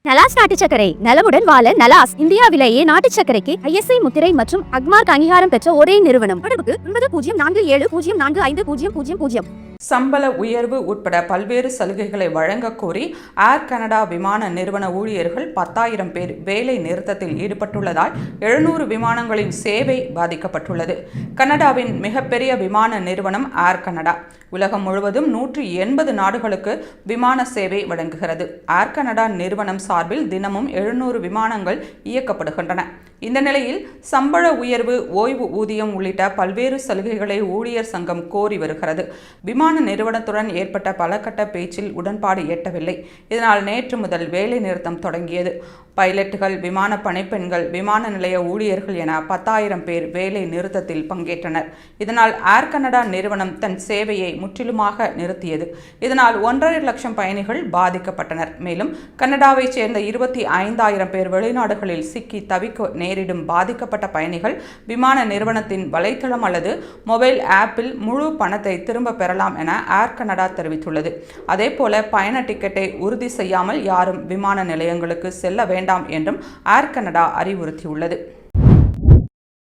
நலாஸ் நாட்டு சர்க்கரை நலமுடன் வாழ நலாஸ் இந்தியாவிலேயே நாட்டு சர்க்கரைக்கு ISI முத்திரை மற்றும் அக்மார்க் அங்கீகாரம் பெற்ற ஒரே நிறுவனம். தொடர்புக்கு 9047045000. சம்பள உயர்வு உட்பட பல்வேறு சலுகைகளை வழங்க கோரி ஏர் கனடா விமான நிறுவன ஊழியர்கள் 10,000 பேர் வேலை நிறுத்தத்தில் ஈடுபட்டுள்ளதால் 700 விமானங்களின் சேவை பாதிக்கப்பட்டுள்ளது. கனடாவின் மிகப்பெரிய விமான நிறுவனம் ஏர் கனடா உலகம் முழுவதும் 180 நாடுகளுக்கு விமான சேவை வழங்குகிறது. ஏர் கனடா நிறுவனம் சார்பில் தினமும் 700 விமானங்கள் இயக்கப்படுகின்றன. இந்த நிலையில் சம்பள உயர்வு, ஓய்வு ஊதியம் உள்ளிட்ட பல்வேறு சலுகைகளை ஊழியர் சங்கம் கோரி வருகிறது. விமான நிறுவனத்துடன் ஏற்பட்ட பலகட்ட பேச்சில் உடன்பாடு எட்டவில்லை. இதனால் நேற்று முதல் வேலை நிறுத்தம் தொடங்கியது. பைலட்டுகள், விமான பணிப்பெண்கள், விமான நிலைய ஊழியர்கள் என 10,000 பேர் வேலை நிறுத்தத்தில் பங்கேற்றனர். இதனால் ஏர் கனடா நிறுவனம் தன் சேவையை முற்றிலுமாக நிறுத்தியது. இதனால் 1.5 லட்சம் பயணிகள் பாதிக்கப்பட்டனர். மேலும் கனடாவைச் சேர்ந்த 25,000 பேர் வெளிநாடுகளில் சிக்கி தவிக்க நேரிடும். பாதிக்கப்பட்ட பயணிகள் விமான நிறுவனத்தின் வலைத்தளம் அல்லது மொபைல் ஆப்பில் முழு பணத்தை திரும்ப பெறலாம் என ஏர் கனடா தெரிவித்துள்ளது. அதேபோல பயண டிக்கெட்டை உறுதி செய்யாமல் யாரும் விமான நிலையங்களுக்கு செல்ல வேண்டாம் என்றும் ஏர் கனடா அறிவுறுத்தியுள்ளது.